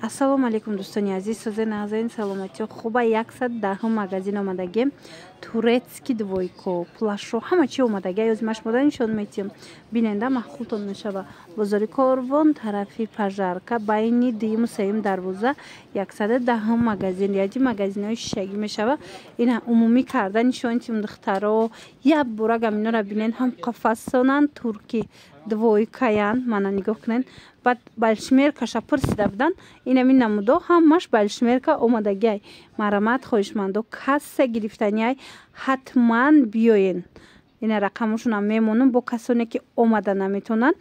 ассалому алейкум дӯстони азиз, сӯзе назарин саломатиё хуба 110 магазин омадагем турецки двойко плашо ҳама чи омадаги ёзимаш мода нишон метиҳам биненда маҳқултон мешава бозори Корвон тарафи пажарка байни дуюму сеюм дарвоза 110 магазин яди магазинҳои шишагӣ мешава ина умумӣ карда нишонитим духтаро як бурагам инора бинен ҳам қафасонан турки двойкаян мана нигоҳ кунен баъд балшмеркаша пурсида будан инами намудо ҳамаш балшмерка омадагиай марамат хоҳишмандо касса гирифтаниай ҳатман биёен ина рақамашонам мемонам бо касоне ки омада наметонанд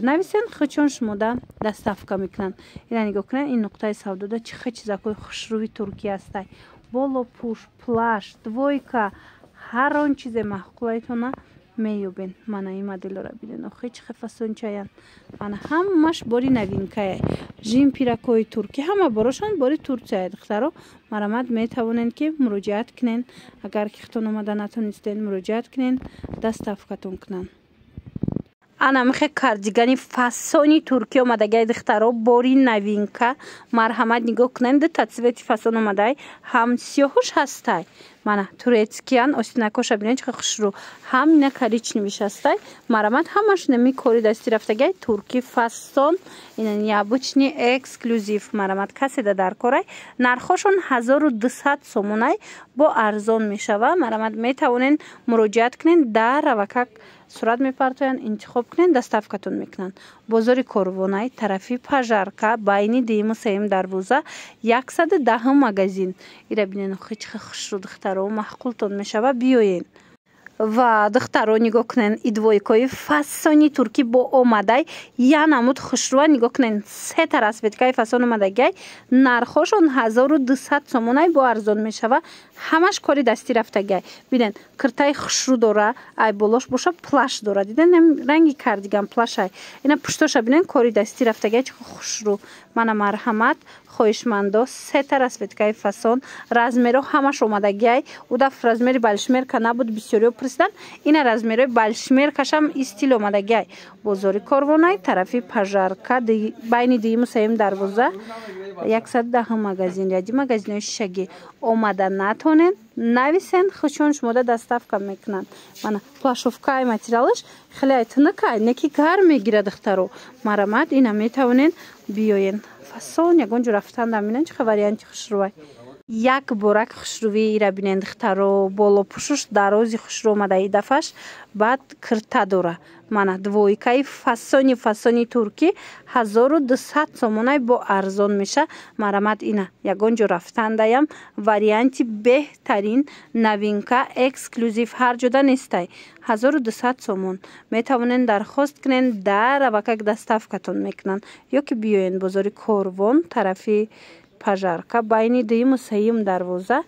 нависен хучон шумода доставка мекунанд ина нигоҳ кунен ин нуқтаи савдода чихе чизакҳои хушрӯи туркӣ ҳастай болопӯш плаш двойка ҳар он чизе маҳқулаитона меёбен мана ин моделора бинен охи чихе фасончаян мана ҳамаш бори новинкае жимпиракҳои туркӣ ҳама борошон бори турсияе духтаро марамат метавонен ки муроҷиат кунен агар ки хитон омада натонистен муроҷиат кунен доставкатон кунанд ана михе кардигани фасони туркӣ омадагиай духтаро бори новинка марҳамат нигоҳ кунен ду тацвети фасон омадай ҳам сиёҳуш ҳастай мана турецкиян остинакоша бинен чихе хушрӯ ҳам ина коричневиш ҳастай марамат ҳамаш нами кори дастӣ рафтагиай турки фасон ина необычный эксклюзив марамат каседа дар корай нархошон 1200 сомонай бо арзон мешава марамат метавонен муроҷиат кунен дар равакак сурат мепартоянд интихоб кунен доставкатон мекунанд бозори Корвонай тарафи пажарка байни дуюму сеюм дарвоза 110 магазин ира бинен охи чихе хушрӯ духтаро маҳқултон мешава биёен ва духтаро нигоҳ кунен и двойкои фасони туркӣ бо омадай я намуд хушрӯа нигоҳ кунен се та расветкаи фасон омадагиай нархошон 1200 сомонай бо арзон мешава ҳамаш кори дастӣ рафтагиай бинен киртаи хушрӯ дора ай болош боша плаш дора диден ранги кардиган плашай ина пуштоша бинен кори дастӣ рафтагиай чихе хушрӯ мана марҳамат хоҳишмандо се та расветкаи фасон размеро ҳамаш омадагиай удаф размери балшмерка набуд бисёриё пурсидан ина размерои балшмеркашам истил омадагиай бозори Корвонай тарафи пажарка байни дуюму сеюм дарвоза 110 магазин яди магазинҳои шишагӣ омада натонен нависен хучон шумода доставка мекунанд мана плашовкаи материалаш хеле тинакай неки гар мегира духтаро марамат ина метавонен биёен фасон ягонҷо рафтанда бинен чихе варианти хушрӯай як борак хушрӯвӣ ира бинен духтаро болопӯшуш дарози хушрӯ омада и дафаш баъд кирта дора мана двойкаи фасони туркӣ 1200 сомонай бо арзон меша марамат ина ягонҷо рафтандаям варианти беҳтарин новинка эксклюзив ҳар ҷода нестай 1200 сомон метавонен дархост кунен дар равакак доставкатон мекунанд ё ки биёен бозори Корвон тарафи пажарка байни дуюму сеюм дарвоза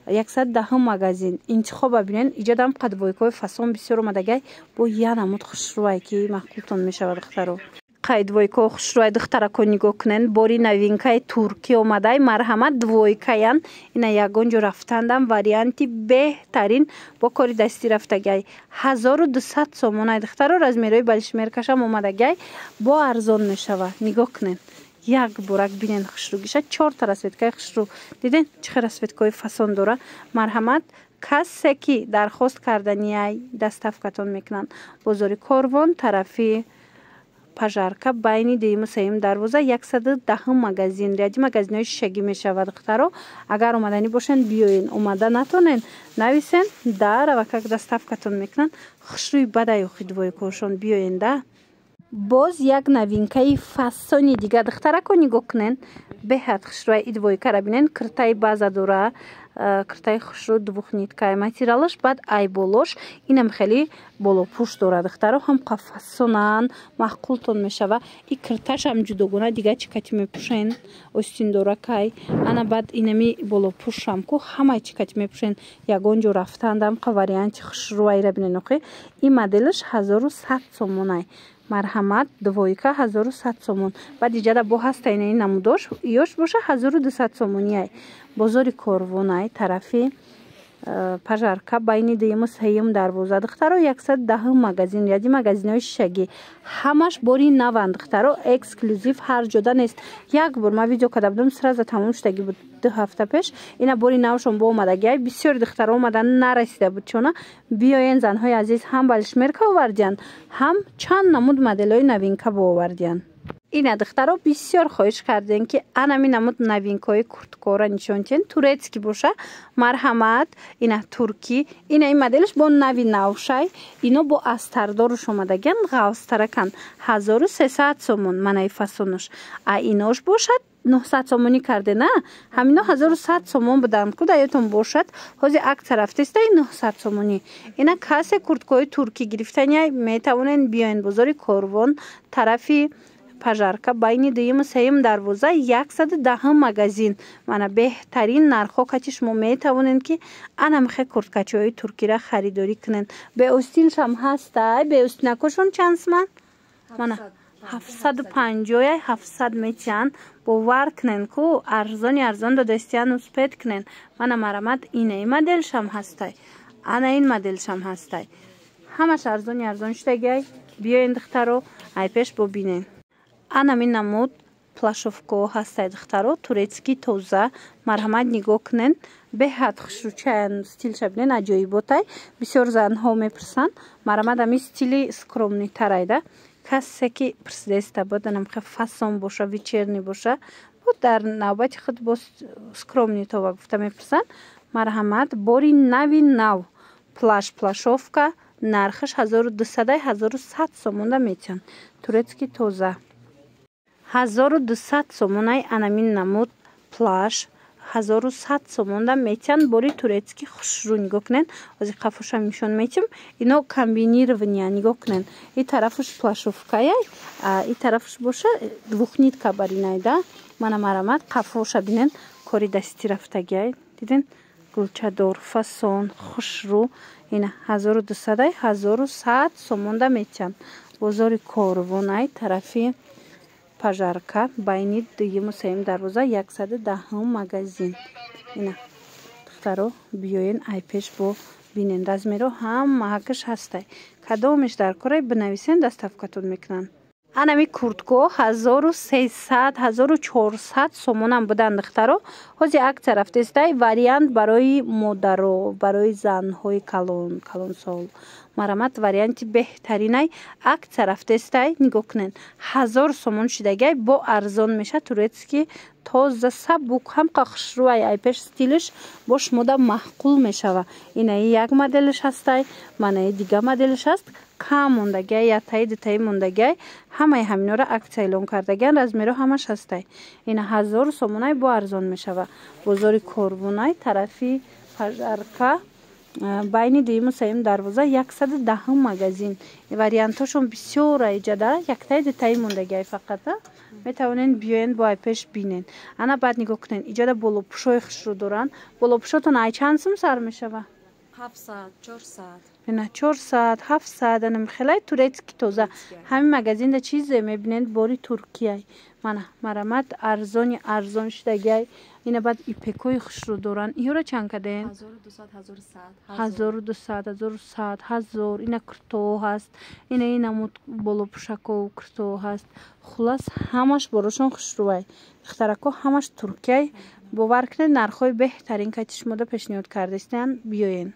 110 магазин интихоба бинен иҷодам қадвойкои фасон бисёр омадагиай бо я намуд хушрӯай ки маҳқултон мешава духтаро қайдвойко хушрӯай духтарако нигоҳ кунен бори новинкаи туркӣ омадай марҳамат двойкаян ина ягонҷо рафтандам варианти беҳтарин бо кори дастӣ рафтагиай 1200 сомонай духтаро размерои балшмеркашам омадагиай бо арзон мешава нигоҳ кунен як бурак бинен хушрӯгиша 4 та расветкаи хушрӯ диден чихе расветкаи фасон дора марҳамат касе ки дархост карданиай доставкатон мекунанд бозори Корвон тарафи пажарка байни дуюму сеюм дарвоза 110 магазин яди магазинҳои шишагӣ мешава духтаро агар омаданӣ бошен биёен омада натонен нависен дар равакак доставкатон мекунанд хушрӯи бадай охи двойкошон биёенда боз як новинкаи фасони дига духтарако нигоҳ кунен беҳад хушрӯи и двойкара бинен киртаи база дора киртаи хушрӯ двухниткаи материалаш баъд айболош инам хеле болопӯш дора духтаро ҳам қафасонан маҳқултон мешава и кирташам ҷудогона дига чикати мепӯшен остиндоракай ана баъд инами болопӯшам ку ҳамаи чикати мепӯшен ягонҷо рафтандам қа варианти хушрӯайра бинен охи ин моделаш 1100 сомонай марҳамат двойка 1100 сомон баъд иҷада бо ҳаста инаи намудош ёш боша 1200 сомонияй бозори Корвонай тарафи пажарка байни дуюму сеюм дарвоза духтаро 110 магазин яди магазинои шишагӣ ҳамаш бори наванд духтаро эксклюзив ҳар ҷода нест. Як бор ма видео карда будам сразу тамом шудагӣ буд 2 ҳафта пеш. Ина бори навшон бо омадагӣ бисёри духтаро омадан нарасида буд чуна биёен занҳои азиз ҳам балишмерка овардиянд ҳам чанд намуд моделҳои новинка бо овардиянд. Ина духтаро бисёр хоҳиш кардем ки анами намуд новинкаҳои курткора нишон тиҳен турецкӣ боша марҳамат ина туркӣ ина ин моделш бо нави навшай ино бо астардоруш омадагиянд ғавстаракан 1300 сомон манаи фасонуш а инош бошад 900 сомонӣ карде на ҳамино 1100 сомон буданд куда ётон бошад ҳозир акция рафтеста 900 сомонӣ ина касе курткаҳои туркӣ гирифтания метавонен биёен бозори Корвон тарафи пажарка байни дуюму сеюм дарвоза 110 магазин мана беҳтарин нархҳо качи шумо метавонен ки ана мехе курткачиҳои туркиро харидорӣ кунен. Беостиншам ҳастай беостинакошон чанд сомон мана 750 700 метиҳанд бовар кунен ку арзон додастиян успед кунен мана марамат инаи моделшам ҳастай ана ин моделшам ҳастай ҳамаш арзон шудагай биёен духтаро ай пеш бобинен. Анамин намуд плашовкаҳо ҳастай духтаро турецкӣ тоза марҳамат нигоҳ кунен беҳад хушрӯчаян стилша бинен аҷоиботай бисёр занҳо мепурсанд марҳамат ами стили скромнитарайда касе ки пурсидеста боданам хе фасон боша вечерни боша бо дар навбати худ бо скромнитова гуфта мепурсанд марҳамат бори нави нав плашовка нархаш 1200-1100 сомонда метиҳанд турецкӣ тоза 1200 сомонай анамин намуд плаш 1100 сомонда метиҳанд бори турецкӣ хушрӯ нигоҳ кунен ҳозир қафошам нишон метим ино комбинирования нигоҳ кунен и тарафаш плашовкаяй и тарафаш боша двухнитка баринайда мана марамат қафоша бинен кори дастӣ рафтагиай диден гулчадор фасон хушрӯ ина 1200-1100 сомонда метиҳанд бозори Корвонай тарафи пажарка байни дуюму сеюм дарвоза 110 магазин ина духтаро биёен ай пеш бо бинен размеро ҳама ҳакаш ҳастай кадомеш дар корай бинависен доставкатон мекунанд. Анами курткаҳо 1300-1400 сомонам буданд духтаро ҳозир акция рафтестай вариант барои модаро барои занҳои калонсол марамат варианти беҳтаринай акция рафтестай нигоҳ кунен 1000 сомон шудагай бо арзон меша турецкӣ тоза сабук ҳамқа хушрӯай айпеш стилиш бо шумода маҳқул мешава инаи як моделиш ҳастай манаи дига моделиш ҳаст кам мондагиай ятаи дутаи мондагиай ҳамаи ҳаминора акция эълон кардагиан размеро ҳамаш ҳастай ина 1000 сомонай бо арзон мешава бозори Корвонай тарафи пажарка байни дуюму сеюм дарвоза 110 магазин вариантошон бисёр аиҷада яктаи дутаи мондагиай фақат метавонен биёен бо айпеш бинен ана баъд нигоҳ кунен иҷода болопӯшои хушрӯ доранд болопӯшотон ай чанд сум сар мешава 700-400 ина 400-700 ана михелай турецки тоза ҳамин магазинда чизе мебинед бори туркияй мана марамат арзон шудагиай ина баъд ипекои хушрӯ доранд иёра чанд каден 1200-1100 1000 ина куртоҳо ҳаст ина намуд болопӯшакҳо куртоҳо ҳаст хулас ҳамаш борошон хушрӯай духтарако ҳамаш туркияй бовар кунед нархҳои беҳтарин качи шумода пешниҳод кардастиянд биёен